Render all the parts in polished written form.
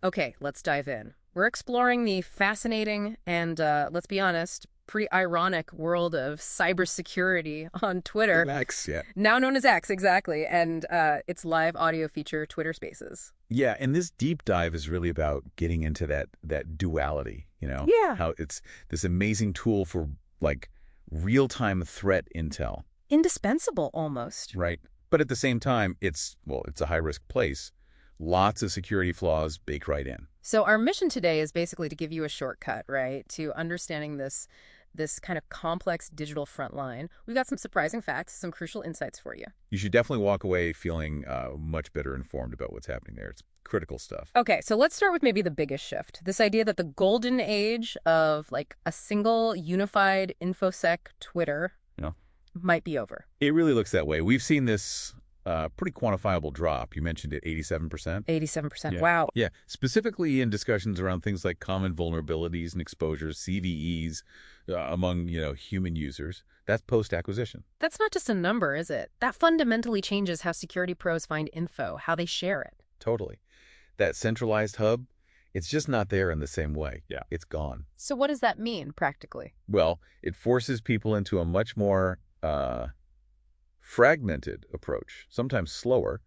Okay, let's dive in. We're exploring the fascinating and, let's be honest, pretty ironic world of cybersecurity on Twitter, X, yeah. now known as X, exactly, and its live audio feature, Twitter Spaces. Yeah, and this deep dive is really about getting into that duality, Yeah. how it's this amazing tool for like real-time threat intel, Indispensable, almost. right? But at the same time, it's a high-risk place. Lots of security flaws baked right in. So our mission today is basically to give you a shortcut, right, to understanding this kind of complex digital front line. We've got some surprising facts, some crucial insights for you. You should definitely walk away feeling much better informed about what's happening there. It's critical stuff. Okay, so let's start with maybe the biggest shift. This idea that the golden age of like a single unified InfoSec Twitter Yeah. might be over. It really looks that way. We've seen this pretty quantifiable drop. You mentioned it, 87%. 87%. Yeah. Wow. Yeah, specifically in discussions around things like common vulnerabilities and exposures, CVEs, among, human users. That's post-acquisition. That's not just a number, is it? That fundamentally changes how security pros find info, how they share it. Totally. That centralized hub, it's just not there in the same way. Yeah. It's gone. So what does that mean practically? Well, it forces people into a much more fragmented approach, sometimes slower,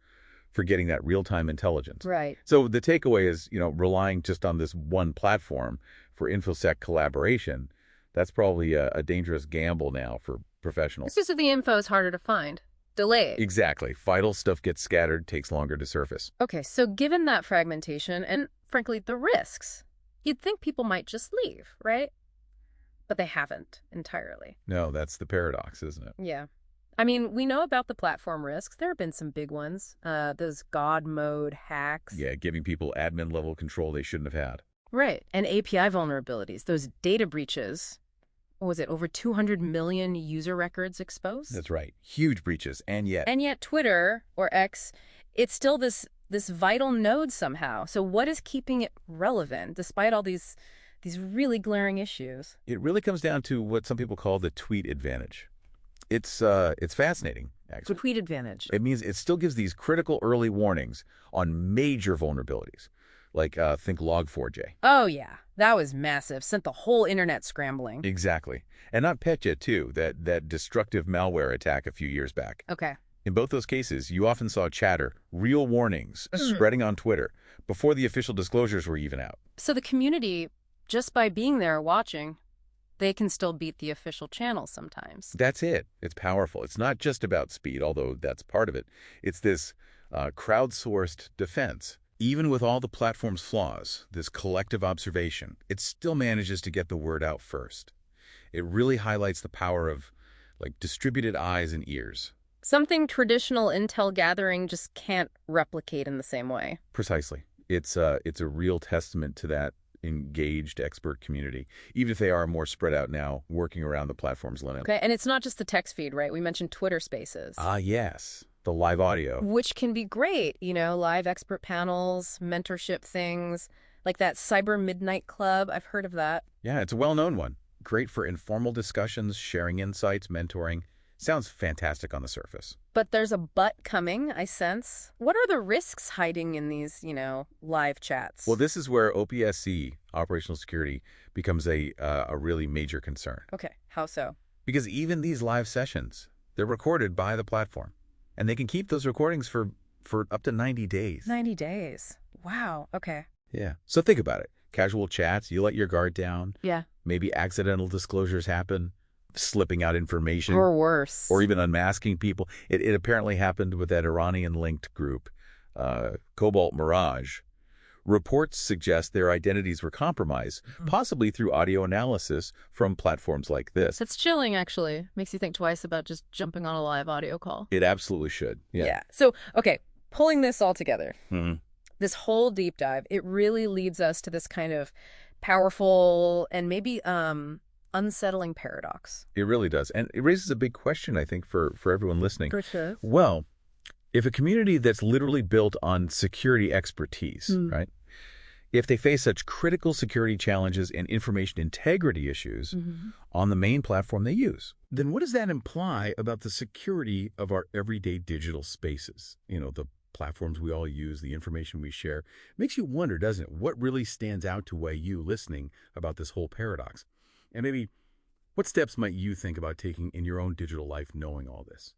for getting that real-time intelligence. Right. So the takeaway is, relying just on this one platform for InfoSec collaboration, that's probably a dangerous gamble now for professionals. Because the info is harder to find. Delayed. Exactly. Vital stuff gets scattered, takes longer to surface. Okay, so given that fragmentation and, frankly, the risks, you'd think people might just leave, right? But they haven't entirely. No, that's the paradox, isn't it? Yeah. I mean, we know about the platform risks. There have been some big ones. Those God mode hacks. Yeah, giving people admin-level control they shouldn't have had. Right. And API vulnerabilities, those data breaches. What was it, over 200 million user records exposed? That's right. Huge breaches, and yet... And yet Twitter, or X, it's still this vital node somehow. So what is keeping it relevant, despite all these really glaring issues? It really comes down to what some people call the tweet advantage. It's fascinating, actually. The tweet advantage. It means it still gives these critical early warnings on major vulnerabilities, like think Log4j. Oh, yeah. That was massive. Sent the whole internet scrambling. Exactly. And not Petya, too, that destructive malware attack a few years back. Okay. In both those cases, you often saw chatter, real warnings, spreading on Twitter before the official disclosures were even out. So the community, just by being there watching, they can still beat the official channels sometimes. That's it. It's powerful. It's not just about speed, although that's part of it. It's this crowdsourced defense. Even with all the platform's flaws, this collective observation, it still manages to get the word out first. It really highlights the power of distributed eyes and ears. Something traditional intel gathering just can't replicate in the same way. Precisely. It's a real testament to that engaged expert community, even if they are more spread out now, working around the platform's limit. Okay, and it's not just the text feed, right? We mentioned Twitter Spaces. Ah, yes. The live audio. Which can be great, live expert panels, mentorship things, like that Cyber Midnight Club. I've heard of that. Yeah, it's a well-known one. Great for informal discussions, sharing insights, mentoring. Sounds fantastic on the surface. But there's a but coming, I sense. What are the risks hiding in these, live chats? Well, this is where OPSC, operational security, becomes a really major concern. Okay, how so? Because even these live sessions, they're recorded by the platform. And they can keep those recordings for up to 90 days. 90 days. Wow, okay. Yeah. So think about it. Casual chats, you let your guard down. Yeah. Maybe accidental disclosures happen, slipping out information. Or worse. Or even unmasking people. It apparently happened with that Iranian-linked group, Cobalt Mirage. Reports suggest their identities were compromised, possibly through audio analysis from platforms like this. That's chilling, actually. Makes you think twice about just jumping on a live audio call. It absolutely should. Yeah. So, okay, pulling this all together, Mm-hmm. this whole deep dive, it really leads us to this kind of powerful and maybe unsettling paradox. It really does. And it raises a big question, I think, for everyone listening. For sure. Well, if a community that's literally built on security expertise, right? If they face such critical security challenges and information integrity issues on the main platform they use, then what does that imply about the security of our everyday digital spaces? The platforms we all use, the information we share, makes you wonder, doesn't it, what really stands out to weigh you listening about this whole paradox? And maybe what steps might you think about taking in your own digital life knowing all this?